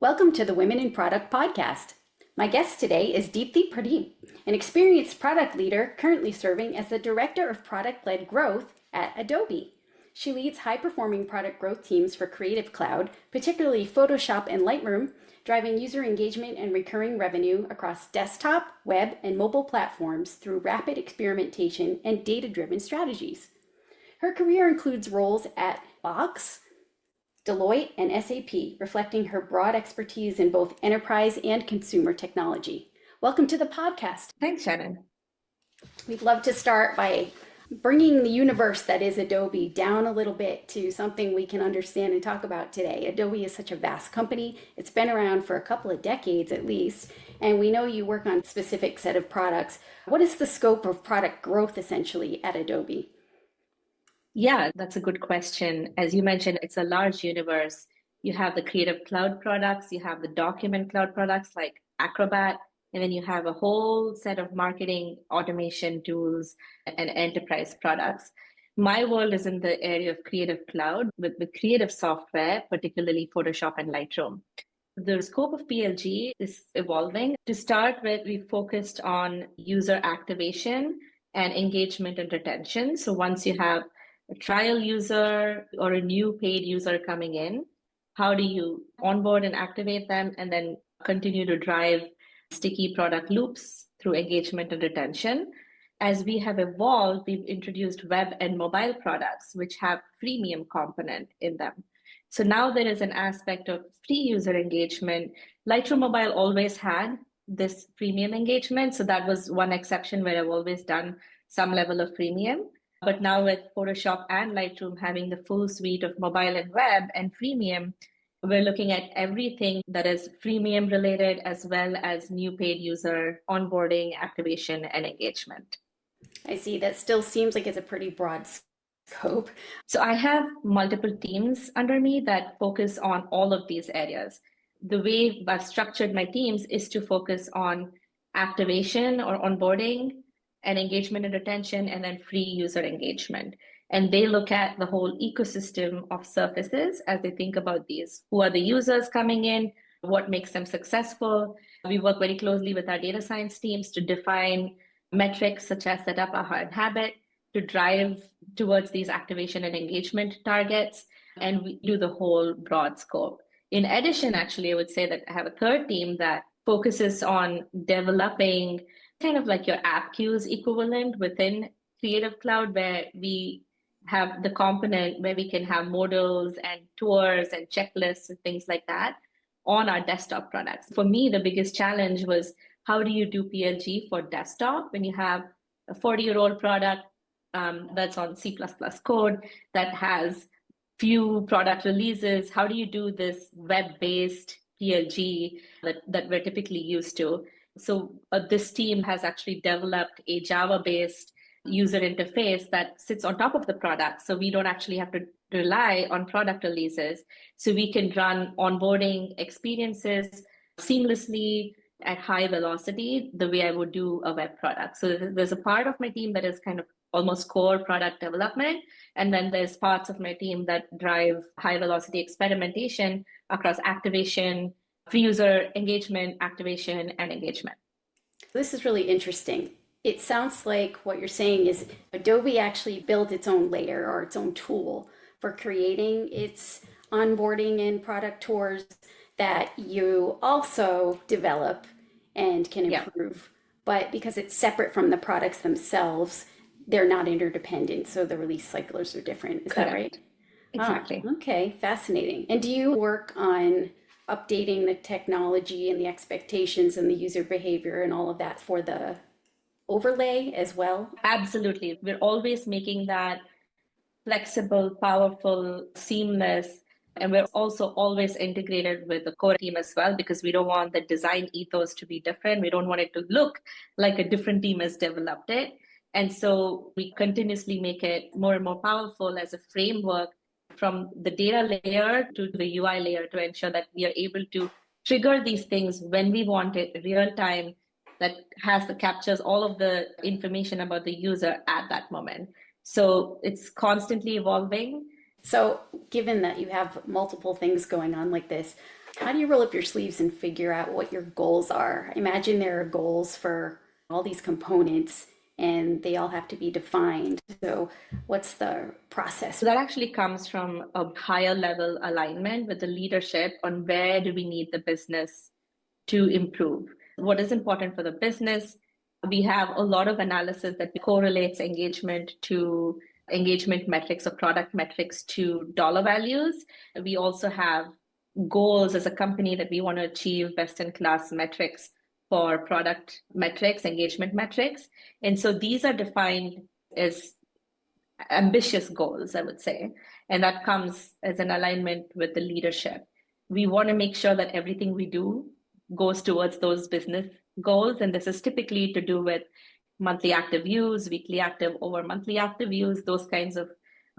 Welcome to the Women in Product podcast. My guest today is Deepti Pradeep, an experienced product leader currently serving as the Director of Product-Led Growth at Adobe. She leads high-performing product growth teams for Creative Cloud, particularly Photoshop and Lightroom, driving user engagement and recurring revenue across desktop, web, and mobile platforms through rapid experimentation and data-driven strategies. Her career includes roles at Box, Deloitte, and SAP, reflecting her broad expertise in both enterprise and consumer technology. Welcome to the podcast. Thanks, Shannon. We'd love to start by bringing the universe that is Adobe down a little bit to something we can understand and talk about today. Adobe is such a vast company. It's been around for a couple of decades at least, and we know you work on a specific set of products. What is the scope of product growth essentially at Adobe? Yeah, that's a good question. As you mentioned, it's a large universe. You have the Creative Cloud products, you have the Document Cloud products like Acrobat, and then you have a whole set of marketing automation tools and enterprise products. My world is in the area of Creative Cloud with creative software, particularly Photoshop and Lightroom. The scope of PLG is evolving. To start with, we focused on user activation and engagement and retention. So once you have a trial user or a new paid user coming in, how do you onboard and activate them and then continue to drive sticky product loops through engagement and retention? As we have evolved, we've introduced web and mobile products, which have freemium component in them. So now there is an aspect of free user engagement. Lightroom Mobile always had this freemium engagement. So that was one exception where I've always done some level of freemium. But now with Photoshop and Lightroom having the full suite of mobile and web and freemium, we're looking at everything that is freemium related as well as new paid user onboarding, activation, and engagement. I see. That still seems like it's a pretty broad scope. So I have multiple teams under me that focus on all of these areas. The way I've structured my teams is to focus on activation or onboarding and engagement and retention, and then free user engagement. And they look at the whole ecosystem of surfaces as they think about these. Who are the users coming in? What makes them successful? We work very closely with our data science teams to define metrics such as set up a hard habit to drive towards these activation and engagement targets. And we do the whole broad scope. In addition, actually, I would say that I have a third team that focuses on developing kind of like your app queues equivalent within Creative Cloud, where we have the component where we can have modals and tours and checklists and things like that on our desktop products. For me, the biggest challenge was how do you do PLG for desktop when you have a 40-year-old product that's on C++ code that has few product releases? How do you do this web-based PLG that we're typically used to? So this team has actually developed a Java-based user interface that sits on top of the product. So we don't actually have to rely on product releases. So we can run onboarding experiences seamlessly at high velocity, the way I would do a web product. So there's a part of my team that is kind of almost core product development. And then there's parts of my team that drive high velocity experimentation across activation, free user engagement, activation, and engagement. This is really interesting. It sounds like what you're saying is Adobe actually built its own layer or its own tool for creating its onboarding and product tours that you also develop and can improve. But because it's separate from the products themselves, they're not interdependent. So the release cycles are different. Is that right? Exactly. Okay, fascinating. And do you work on updating the technology and the expectations and the user behavior and all of that for the overlay as well? Absolutely. We're always making that flexible, powerful, seamless. And we're also always integrated with the core team as well, because we don't want the design ethos to be different. We don't want it to look like a different team has developed it. And so we continuously make it more and more powerful as a framework from the data layer to the UI layer to ensure that we are able to trigger these things when we want it real time that captures all of the information about the user at that moment. So it's constantly evolving. So, given that you have multiple things going on like this, how do you roll up your sleeves and figure out what your goals are? I imagine there are goals for all these components and they all have to be defined. So, what's the process? So that actually comes from a higher level alignment with the leadership on where do we need the business to improve. What is important for the business? We have a lot of analysis that correlates engagement to engagement metrics or product metrics to dollar values. We also have goals as a company that we want to achieve best in class metrics for product metrics, engagement metrics. And so these are defined as ambitious goals, I would say. And that comes as an alignment with the leadership. We want to make sure that everything we do goes towards those business goals. And this is typically to do with monthly active views, weekly active over monthly active views, those kinds of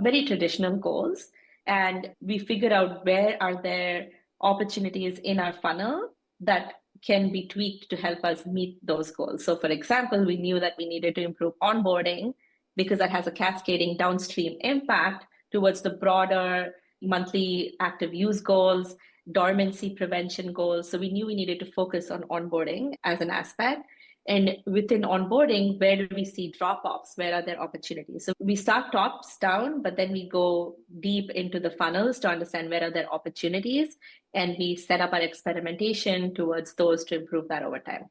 very traditional goals. And we figure out where are there opportunities in our funnel that can be tweaked to help us meet those goals. So for example, we knew that we needed to improve onboarding because that has a cascading downstream impact towards the broader monthly active use goals, dormancy prevention goals. So we knew we needed to focus on onboarding as an aspect. And within onboarding, where do we see drop-offs? Where are there opportunities? So we start tops down, but then we go deep into the funnels to understand where are there opportunities. And we set up our experimentation towards those to improve that over time.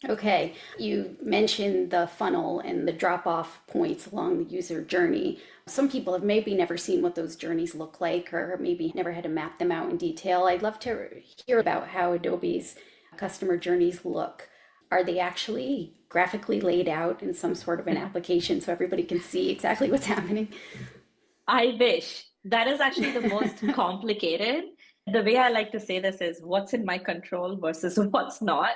Okay, you mentioned the funnel and the drop off points along the user journey. Some people have maybe never seen what those journeys look like or maybe never had to map them out in detail. I'd love to hear about how Adobe's customer journeys look. Are they actually graphically laid out in some sort of an application so everybody can see exactly what's happening? I wish. That is actually the most complicated. The way I like to say this is what's in my control versus what's not.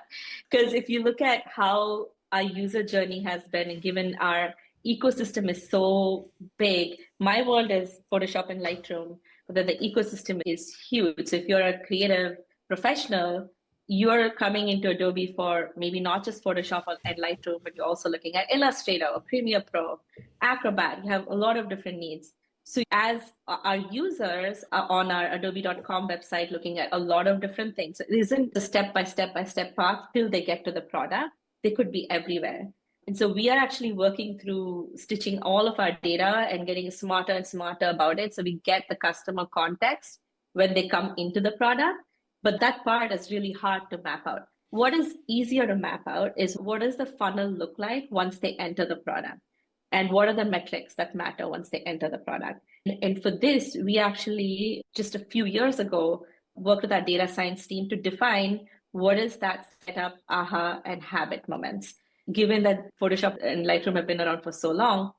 Because if you look at how our user journey has been, and given our ecosystem is so big, my world is Photoshop and Lightroom, but then the ecosystem is huge. So if you're a creative professional, you're coming into Adobe for maybe not just Photoshop and Lightroom, but you're also looking at Illustrator or Premiere Pro, Acrobat. You have a lot of different needs. So as our users are on our adobe.com website looking at a lot of different things, it isn't a step-by-step path till they get to the product. They could be everywhere. And so we are actually working through stitching all of our data and getting smarter and smarter about it. So we get the customer context when they come into the product. But that part is really hard to map out. What is easier to map out is what does the funnel look like once they enter the product? And what are the metrics that matter once they enter the product? And for this, we actually, just a few years ago, worked with our data science team to define what is that setup, aha, and habit moments. Given that Photoshop and Lightroom have been around for so long,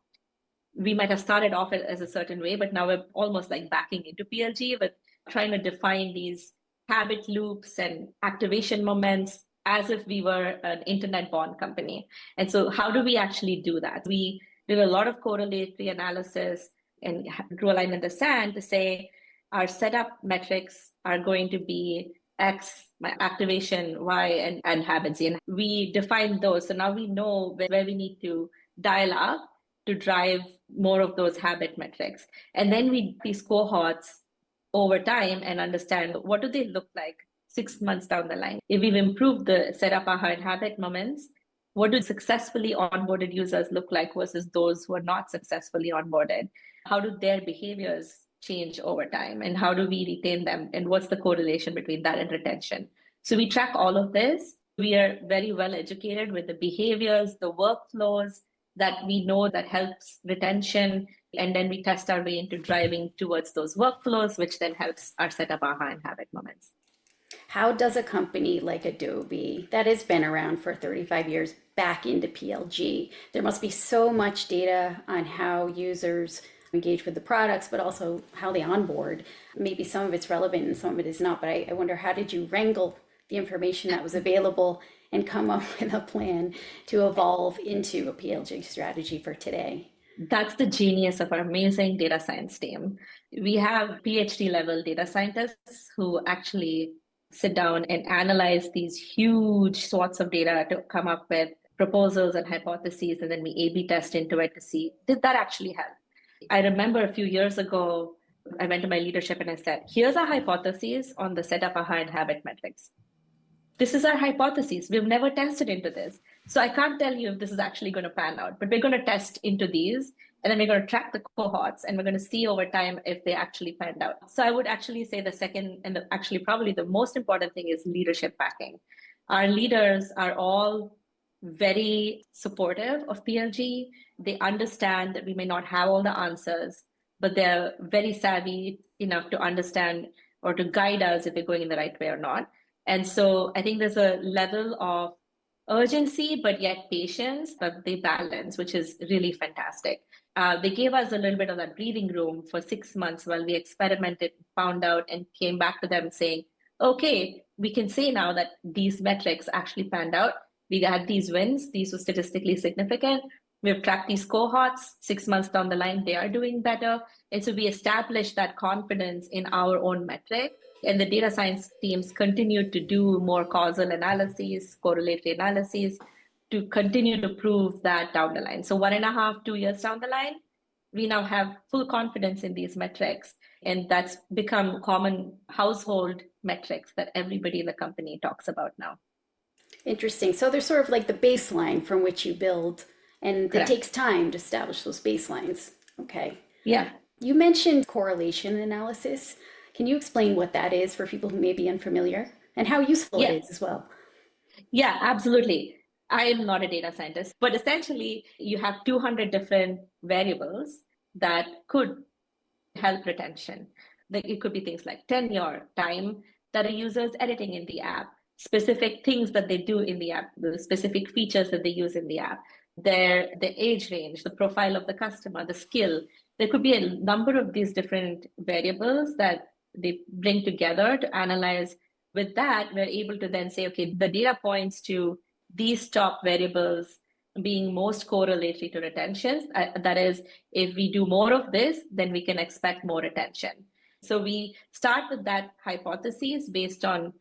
we might have started off as a certain way, but now we're almost like backing into PLG, but trying to define these habit loops and activation moments as if we were an internet bond company. And so how do we actually do that? We did a lot of correlatory analysis and drew a line in the sand to say our setup metrics are going to be X, my activation, Y, and habits. And we defined those. So now we know where we need to dial up to drive more of those habit metrics. And then we these cohorts over time and understand what do they look like 6 months down the line. If we've improved the setup, aha, and habit moments, what do successfully onboarded users look like versus those who are not successfully onboarded? How do their behaviors change over time? And how do we retain them? And what's the correlation between that and retention? So we track all of this. We are very well educated with the behaviors, the workflows that we know that helps retention. And then we test our way into driving towards those workflows, which then helps our setup, aha, and habit moments. How does a company like Adobe, that has been around for 35 years, back into PLG? There must be so much data on how users engage with the products, but also how they onboard. Maybe some of it's relevant and some of it is not, but I wonder, how did you wrangle the information that was available and come up with a plan to evolve into a PLG strategy for today? That's the genius of our amazing data science team. We have PhD level data scientists who actually sit down and analyze these huge swaths of data to come up with proposals and hypotheses, and then we A/B test into it to see, did that actually help? I remember a few years ago, I went to my leadership and I said, here's our hypotheses on the set up a hard habit metrics. This is our hypothesis. We've never tested into this. So I can't tell you if this is actually going to pan out, but we're going to test into these, and then we're going to track the cohorts, and we're going to see over time if they actually panned out. So I would actually say the second, and actually probably the most important thing, is leadership backing. Our leaders are all very supportive of PLG. They understand that we may not have all the answers, but they're very savvy enough to understand or to guide us if we're going in the right way or not. And so I think there's a level of urgency, but yet patience that they balance, which is really fantastic. They gave us a little bit of that breathing room for 6 months while we experimented, found out, and came back to them saying, okay, we can say now that these metrics actually panned out. We had these wins. These were statistically significant. We've tracked these cohorts. 6 months down the line, they are doing better. And so we established that confidence in our own metric. And the data science teams continued to do more causal analyses, correlatory analyses, to continue to prove that down the line. So 1.5, 2 years down the line, we now have full confidence in these metrics. And that's become common household metrics that everybody in the company talks about now. Interesting. So they're sort of like the baseline from which you build, and Correct. it takes time to establish those baselines. Okay. Yeah. You mentioned correlation analysis. Can you explain what that is for people who may be unfamiliar, and how useful Yeah. it is as well? Yeah, absolutely. I am not a data scientist, but essentially you have 200 different variables that could help retention. It could be things like tenure, time that a user is editing in the app, specific things that they do in the app, the specific features that they use in the app, the age range, the profile of the customer, the skill. There could be a number of these different variables that they bring together to analyze. With that, we're able to then say, okay, the data points to these top variables being most correlatory to retention. That is, if we do more of this, then we can expect more retention. So we start with that hypothesis based on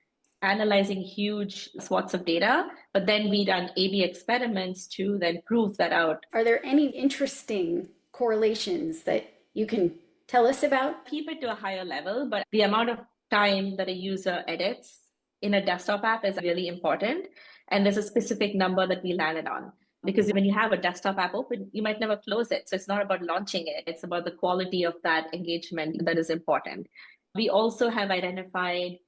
analyzing huge swaths of data, but then we run A/B experiments to then prove that out. Are there any interesting correlations that you can tell us about? Keep it to a higher level, but the amount of time that a user edits in a desktop app is really important. And there's a specific number that we landed on. Because when you have a desktop app open, you might never close it. So it's not about launching it. It's about the quality of that engagement that is important. We also have identified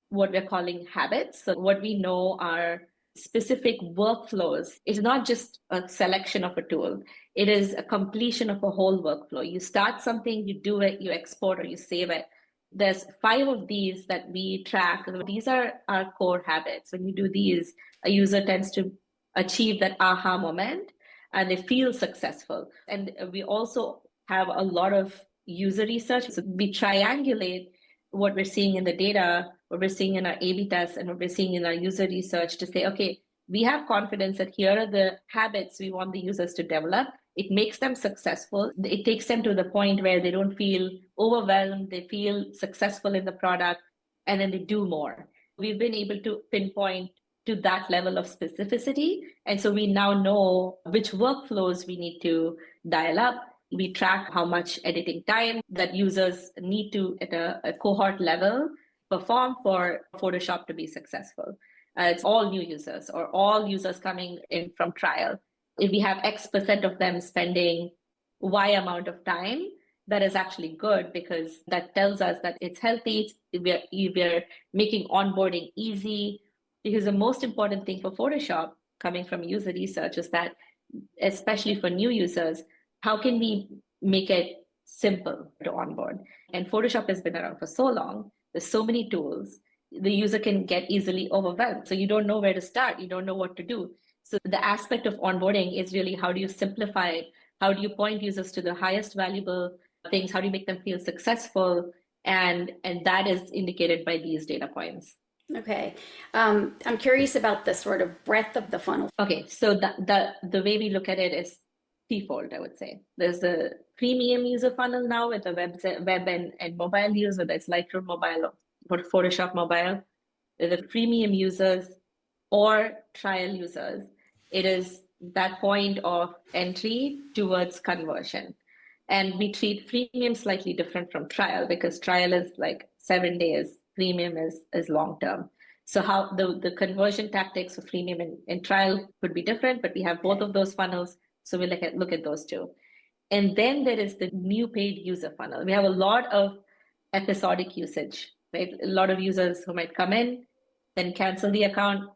what we're calling habits. So what we know are specific workflows. It's not just a selection of a tool. It is a completion of a whole workflow. You start something, you do it, you export or you save it. There's 5 of these that we track. These are our core habits. When you do these, a user tends to achieve that aha moment and they feel successful. And we also have a lot of user research. So we triangulate what we're seeing in the data, what we're seeing in our A/B tests, and what we're seeing in our user research to say, okay, we have confidence that here are the habits we want the users to develop. It makes them successful. It takes them to the point where they don't feel overwhelmed, they feel successful in the product, and then they do more. We've been able to pinpoint to that level of specificity. And so we now know which workflows we need to dial up. We track how much editing time that users need to, at a cohort level, perform for Photoshop to be successful. It's all new users or all users coming in from trial. If we have X% of them spending Y amount of time, that is actually good because that tells us that it's healthy. We're making onboarding easy. Because the most important thing for Photoshop, coming from user research, is that, especially for new users, how can we make it simple to onboard? And Photoshop has been around for so long. There's so many tools. The user can get easily overwhelmed. So you don't know where to start. You don't know what to do. So the aspect of onboarding is really how do you simplify it? How do you point users to the highest valuable things? How do you make them feel successful? And that is indicated by these data points. Okay. I'm curious about the sort of breadth of the funnel. Okay, so the way we look at it is threefold, I would say. There's the premium user funnel now with the web and mobile use, whether it's Lightroom Mobile or Photoshop Mobile. the freemium users or trial users, it is that point of entry towards conversion. And we treat freemium slightly different from trial because trial is like 7 days, premium is long term. So how the conversion tactics for freemium and trial could be different, but we have both of those funnels. So we look at those two. And then there is the new paid user funnel. We have a lot of episodic usage, right? A lot of users who might come in, then cancel the account,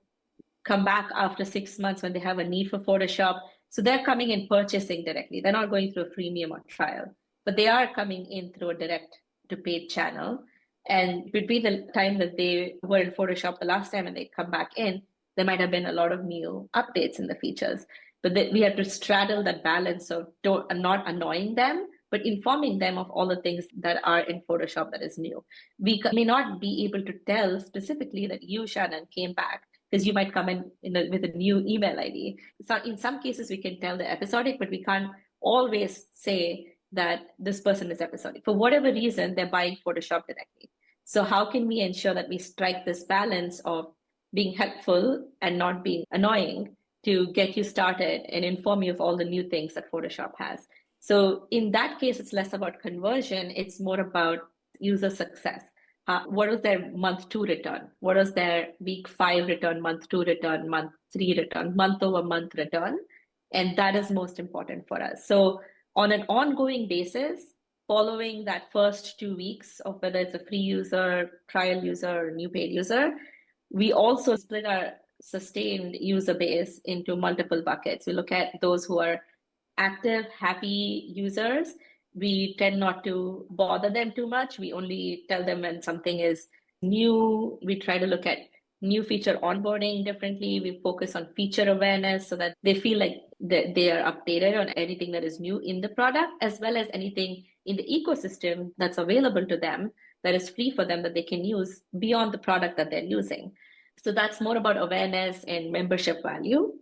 come back after 6 months when they have a need for Photoshop. So they're coming in purchasing directly. They're not going through a freemium or trial, but they are coming in through a direct to paid channel. And between the time that they were in Photoshop the last time and they come back in, there might have been a lot of new updates in the features. But we have to straddle that balance of not annoying them, but informing them of all the things that are in Photoshop that is new. We may not be able to tell specifically that you, Shannon, came back because you might come in with a new email ID. So in some cases, we can tell the episodic, but we can't always say that this person is episodic. For whatever reason, they're buying Photoshop directly. So how can we ensure that we strike this balance of being helpful and not being annoying to get you started and inform you of all the new things that Photoshop has? So in that case, it's less about conversion. It's more about user success. What was their month 2 return? What was their week 5 return, month 2 return, month 3 return, month over month return? And that is most important for us. So on an ongoing basis, following that first 2 weeks of whether it's a free user, trial user, or new paid user, we also split our sustained user base into multiple buckets. We look at those who are active, happy users. We tend not to bother them too much. We only tell them when something is new. We try to look at new feature onboarding differently. We focus on feature awareness so that they feel like they are updated on anything that is new in the product, as well as anything in the ecosystem that's available to them that is free for them that they can use beyond the product that they're using. So that's more about awareness and membership value.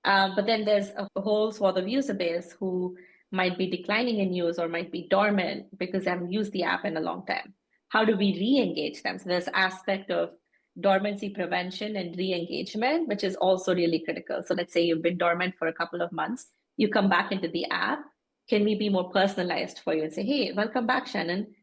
But then there's a whole swath of user base who might be declining in use or might be dormant because they haven't used the app in a long time. How do we re-engage them? So there's aspect of dormancy prevention and re-engagement, which is also really critical. So let's say you've been dormant for a couple of months, you come back into the app. Can we be more personalized for you and say, hey, welcome back, Shannon.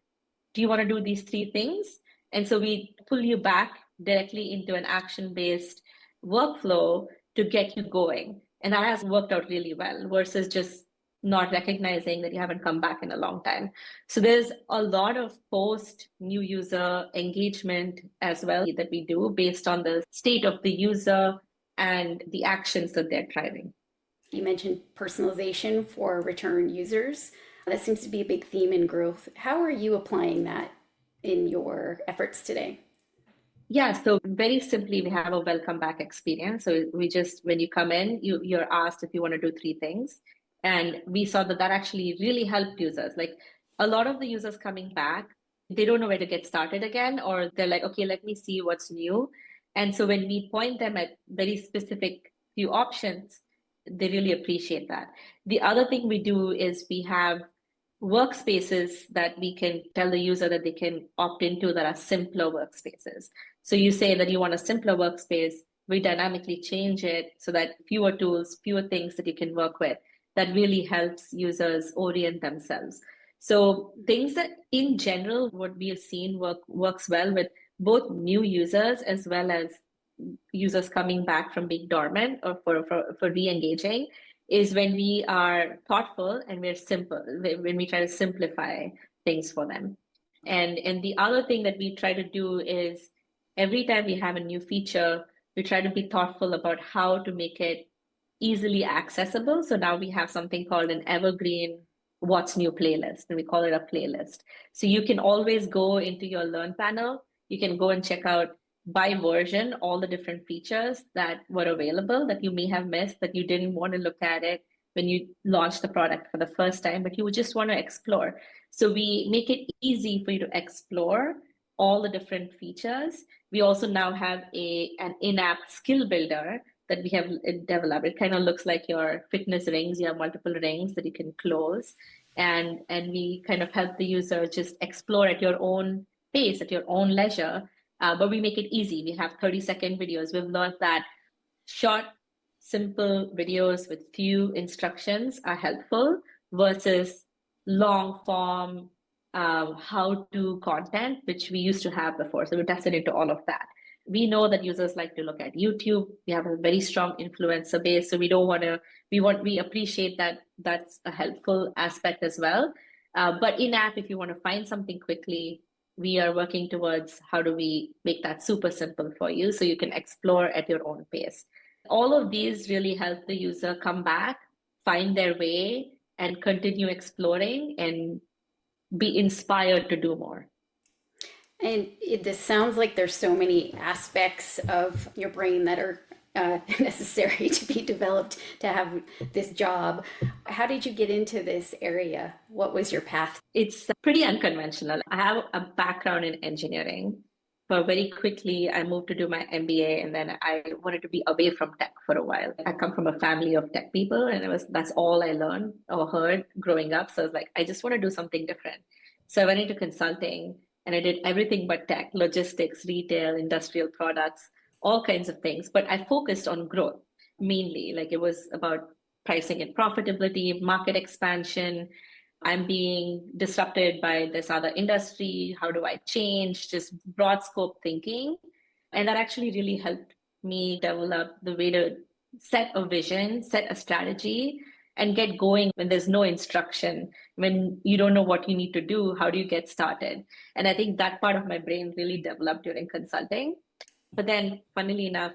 Do you want to do these 3 things? And so we pull you back directly into an action-based workflow to get you going. And that has worked out really well versus just not recognizing that you haven't come back in a long time. So there's a lot of post new user engagement as well that we do based on the state of the user and the actions that they're driving. You mentioned personalization for return users. That seems to be a big theme in growth. How are you applying that in your efforts today? Yeah, so very simply, we have a welcome back experience. So we just, when you come in, you're asked if you want to do 3 things. And we saw that actually really helped users. Like a lot of the users coming back, they don't know where to get started again, or they're like, okay, let me see what's new. And so when we point them at very specific few options, they really appreciate that. The other thing we do is we have workspaces that we can tell the user that they can opt into that are simpler workspaces. So you say that you want a simpler workspace, we dynamically change it so that fewer tools, fewer things that you can work with. That really helps users orient themselves. So things that in general, what we have seen works well with both new users as well as users coming back from being dormant or for re-engaging is when we are thoughtful and we're simple, when we try to simplify things for them. And the other thing that we try to do is every time we have a new feature, we try to be thoughtful about how to make it easily accessible. So now we have something called an evergreen what's new playlist, and we call it a playlist. So you can always go into your Learn panel. You can go and check out by version all the different features that were available that you may have missed, that you didn't want to look at it when you launched the product for the first time, but you just want to explore. So we make it easy for you to explore all the different features. We also now have an in-app skill builder that we have developed. It kind of looks like your fitness rings. You have multiple rings that you can close, and we kind of help the user just explore at your own pace, at your own leisure, but we make it easy. We have 30-second videos. We've learned that short, simple videos with few instructions are helpful versus long form how-to content, which we used to have before. So we tested into all of that. We know that users like to look at YouTube. We have a very strong influencer base, so we don't want to. We appreciate that that's a helpful aspect as well. But in-app, if you want to find something quickly, we are working towards how do we make that super simple for you so you can explore at your own pace. All of these really help the user come back, find their way, and continue exploring and be inspired to do more. And this sounds like there's so many aspects of your brain that are necessary to be developed to have this job. How did you get into this area? What was your path? It's pretty unconventional. I have a background in engineering, but very quickly I moved to do my MBA, and then I wanted to be away from tech for a while. I come from a family of tech people, and that's all I learned or heard growing up. So I was like, I just want to do something different. So I went into consulting, and I did everything but tech, logistics, retail, industrial products, all kinds of things. But I focused on growth mainly. Like it was about pricing and profitability, market expansion. I'm being disrupted by this other industry. How do I change? Just broad scope thinking. And that actually really helped me develop the way to set a vision, set a strategy, and get going when there's no instruction. When you don't know what you need to do, how do you get started? And I think that part of my brain really developed during consulting. But then, funnily enough,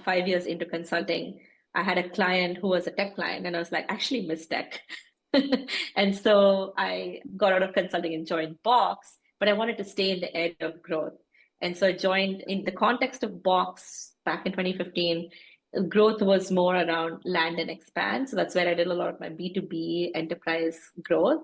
5 years into consulting, I had a client who was a tech client, and I was like, I actually miss tech. And so I got out of consulting and joined Box, but I wanted to stay in the area of growth. And so I joined in the context of Box back in 2015. Growth was more around land and expand. So that's where I did a lot of my B2B enterprise growth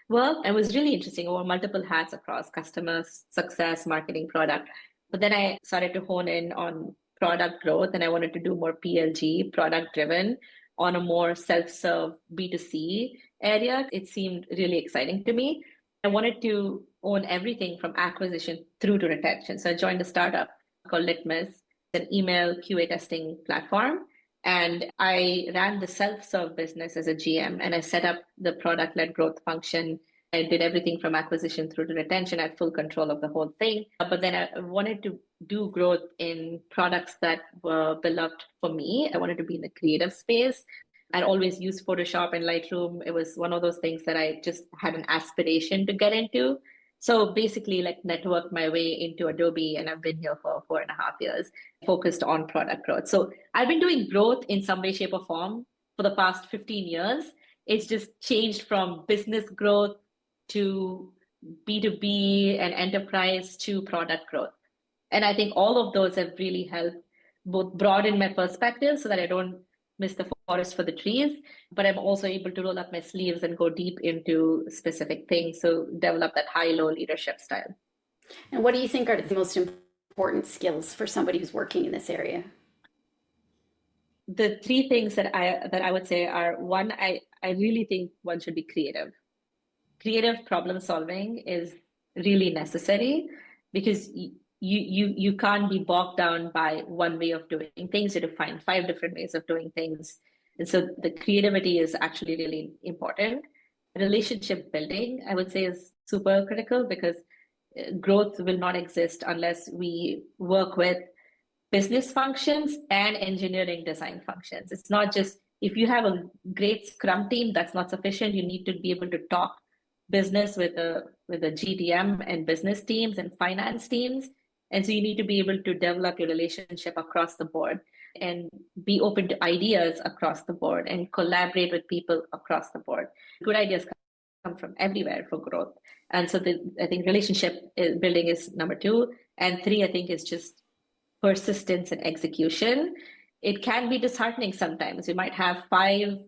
work. It was really interesting. I wore multiple hats across customer success, marketing, product. But then I started to hone in on product growth, and I wanted to do more PLG, product driven, on a more self-serve B2C area. It seemed really exciting to me. I wanted to own everything from acquisition through to retention. So I joined a startup called Litmus, an email QA testing platform. And I ran the self-serve business as a GM, and I set up the product-led growth function. I did everything from acquisition through to retention. I had full control of the whole thing. But then I wanted to do growth in products that were beloved for me. I wanted to be in the creative space. I'd always used Photoshop and Lightroom. It was one of those things that I just had an aspiration to get into. So basically, like, networked my way into Adobe, and I've been here for 4.5 years, focused on product growth. So I've been doing growth in some way, shape, or form for the past 15 years. It's just changed from business growth to B2B and enterprise to product growth. And I think all of those have really helped both broaden my perspective so that I don't miss the forest for the trees, but I'm also able to roll up my sleeves and go deep into specific things. So develop that high-low leadership style. And what do you think are the most important skills for somebody who's working in this area? The three things that I would say are, one, I really think one should be creative. Creative problem solving is really necessary because you can't be bogged down by one way of doing things. You have to find 5 different ways of doing things. And so the creativity is actually really important. Relationship building, I would say, is super critical because growth will not exist unless we work with business functions and engineering design functions. It's not just, if you have a great Scrum team, that's not sufficient. You need to be able to talk business with a GTM and business teams and finance teams. And so you need to be able to develop your relationship across the board and be open to ideas across the board and collaborate with people across the board. Good ideas come from everywhere for growth. And so I think relationship building is number 2. And 3, I think, is just persistence and execution. It can be disheartening sometimes. You might have 5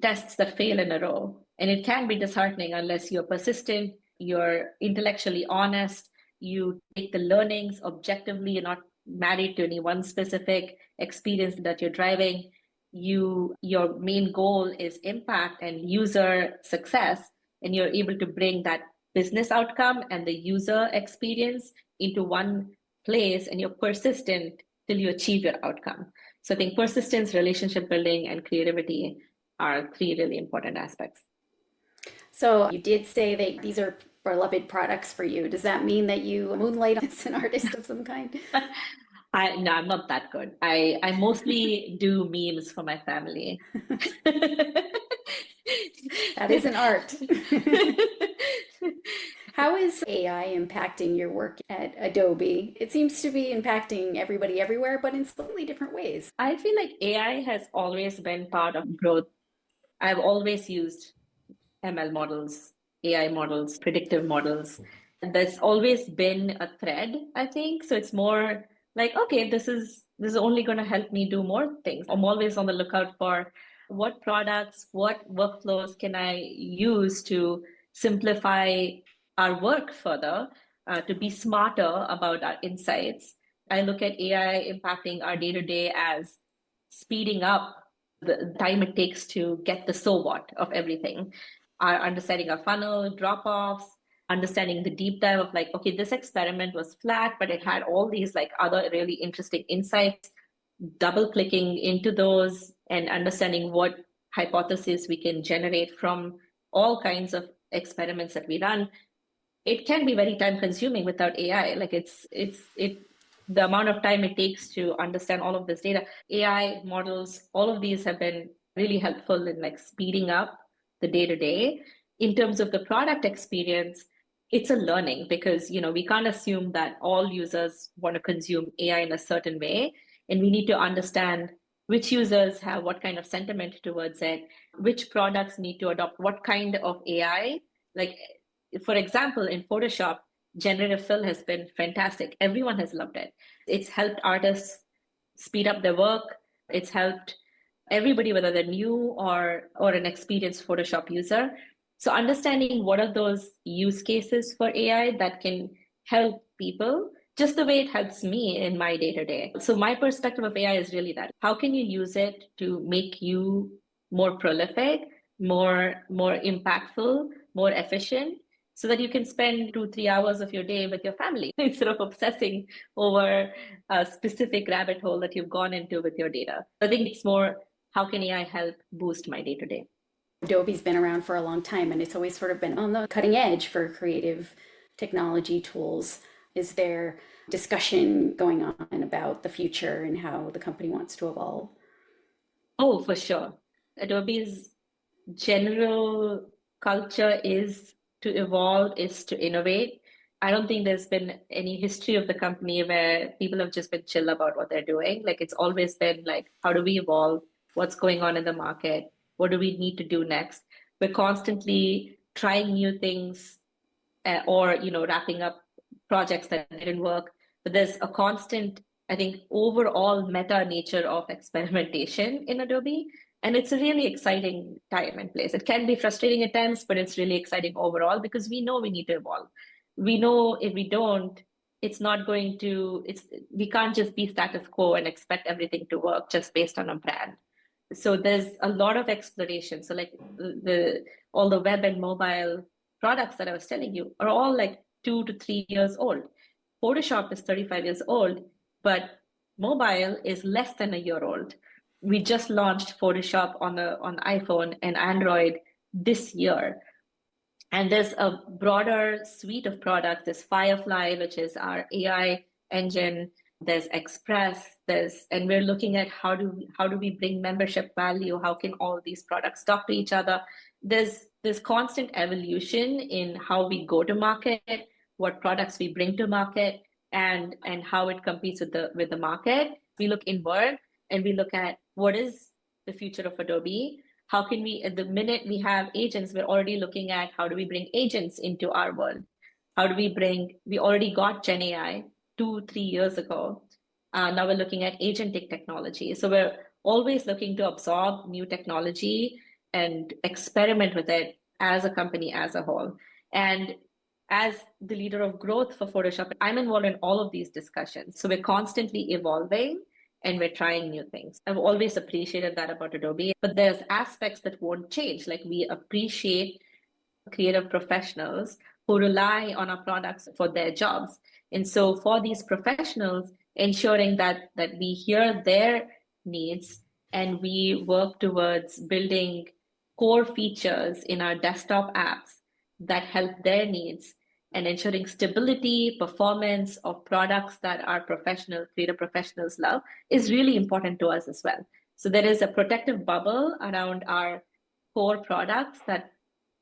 tests that fail in a row, and it can be disheartening unless you're persistent, you're intellectually honest, you take the learnings objectively, you're not married to any one specific experience that you're driving. Your main goal is impact and user success, and you're able to bring that business outcome and the user experience into one place and you're persistent till you achieve your outcome. So I think persistence, relationship building, and creativity are three really important aspects. So you did say that these are beloved products for you. Does that mean that you moonlight as an artist of some kind? No, I'm not that good. I mostly do memes for my family. That is an art. How is AI impacting your work at Adobe? It seems to be impacting everybody everywhere, but in slightly different ways. I feel like AI has always been part of growth. I've always used ML models, AI models, predictive models. And there's always been a thread, I think. So it's more like, okay, this is only going to help me do more things. I'm always on the lookout for what products, what workflows can I use to simplify our work further, to be smarter about our insights. I look at AI impacting our day-to-day as speeding up the time it takes to get the so what of everything. Our understanding our funnel, drop-offs, understanding the deep dive of like, okay, this experiment was flat, but it had all these like other really interesting insights, double clicking into those and understanding what hypotheses we can generate from all kinds of experiments that we run. It can be very time consuming without AI. Like it the amount of time it takes to understand all of this data. AI models, all of these have been really helpful in like speeding up the day to day. In terms of the product experience, it's a learning because we can't assume that all users want to consume AI in a certain way. And we need to understand which users have what kind of sentiment towards it, which products need to adopt what kind of AI. Like for example, in Photoshop, generative fill has been fantastic. Everyone has loved it. It's helped artists speed up their work. It's helped everybody, whether they're new or an experienced Photoshop user. So understanding what are those use cases for AI that can help people, just the way it helps me in my day to day. So my perspective of AI is really that. How can you use it to make you more prolific, more impactful, more efficient? So that you can spend 2-3 hours of your day with your family instead of obsessing over a specific rabbit hole that you've gone into with your data. I think it's more, how can AI help boost my day to day? Adobe's been around for a long time and it's always sort of been on the cutting edge for creative technology tools. Is there discussion going on about the future and how the company wants to evolve? Oh, for sure. Adobe's general culture is to evolve, is to innovate. I don't think there's been any history of the company where people have just been chill about what they're doing. Like it's always been like, how do we evolve? What's going on in the market? What do we need to do next? We're constantly trying new things, or wrapping up projects that didn't work. But there's a constant, I think, overall meta nature of experimentation in Adobe. And it's a really exciting time and place. It can be frustrating at times, but it's really exciting overall because we know we need to evolve. We know if we don't, it's not going to, we can't just be status quo and expect everything to work just based on a brand. So there's a lot of exploration. So like all the web and mobile products that I was telling you are all like 2 to 3 years old. Photoshop is 35 years old, but mobile is less than a year old. We just launched Photoshop on iPhone and Android this year. And there's a broader suite of products. There's Firefly, which is our AI engine. There's Express. And we're looking at how do we bring membership value? How can all these products talk to each other? There's constant evolution in how we go to market, what products we bring to market, and how it competes with the market. We look inward and we look at what is the future of Adobe. How can we, at the minute we have agents, we're already looking at how do we bring agents into our world? How do we already got Gen AI 2-3 years ago. Now we're looking at agentic technology. So we're always looking to absorb new technology and experiment with it as a company as a whole. And as the leader of growth for Photoshop, I'm involved in all of these discussions. So we're constantly evolving and we're trying new things. I've always appreciated that about Adobe, but there's aspects that won't change. Like we appreciate creative professionals who rely on our products for their jobs. And so for these professionals, ensuring that we hear their needs and we work towards building core features in our desktop apps that help their needs and ensuring stability, performance of products that our creative professionals love is really important to us as well. So there is a protective bubble around our core products that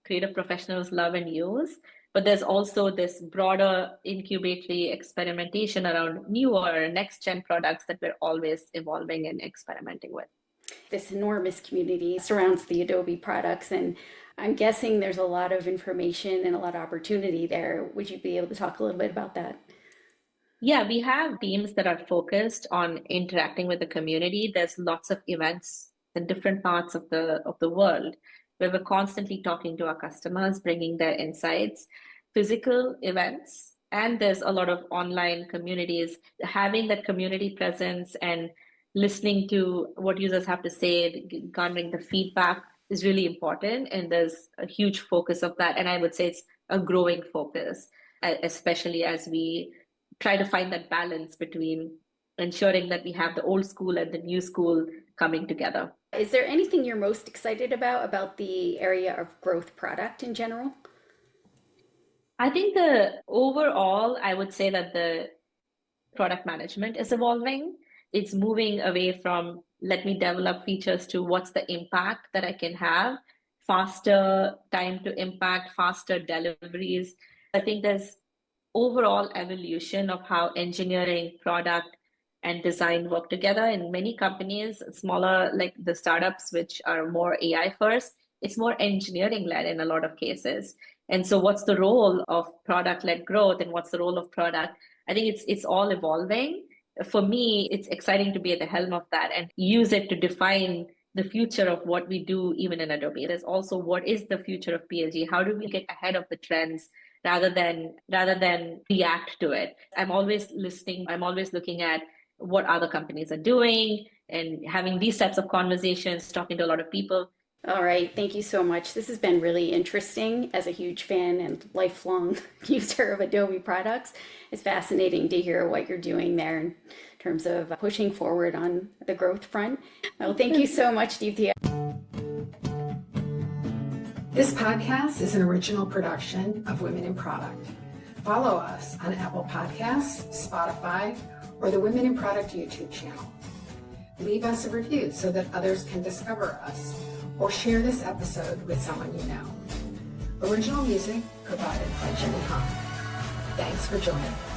creative professionals love and use, but there's also this broader incubatory experimentation around newer next gen products that we're always evolving and experimenting with. This enormous community surrounds the Adobe products, and I'm guessing there's a lot of information and a lot of opportunity there. Would you be able to talk a little bit about that? Yeah, we have teams that are focused on interacting with the community. There's lots of events in different parts of the world where we're constantly talking to our customers, bringing their insights, physical events, and there's a lot of online communities. Having that community presence and listening to what users have to say, garnering the feedback is really important. And there's a huge focus of that. And I would say it's a growing focus, especially as we try to find that balance between ensuring that we have the old school and the new school coming together. Is there anything you're most excited about the area of growth product in general? I think overall, I would say that the product management is evolving. It's moving away from let me develop features to what's the impact that I can have, faster time to impact, faster deliveries. I think there's overall evolution of how engineering, product, and design work together. In many companies, smaller like the startups, which are more AI first, it's more engineering led in a lot of cases. And so what's the role of product led growth and what's the role of product? I think it's all evolving. For me, it's exciting to be at the helm of that and use it to define the future of what we do even in Adobe. There's also what is the future of PLG? How do we get ahead of the trends rather than react to it? I'm always listening. I'm always looking at what other companies are doing and having these types of conversations, talking to a lot of people. All right, thank you so much. This has been really interesting. As a huge fan and lifelong user of Adobe products, it's fascinating to hear what you're doing there in terms of pushing forward on the growth front. Well, thank you so much, Deepti. This podcast is an original production of Women in Product. Follow us on Apple Podcasts, Spotify, or the Women in Product YouTube channel. Leave us a review so that others can discover us, or share this episode with someone you know. Original music provided by Jimmy Hahn. Thanks for joining.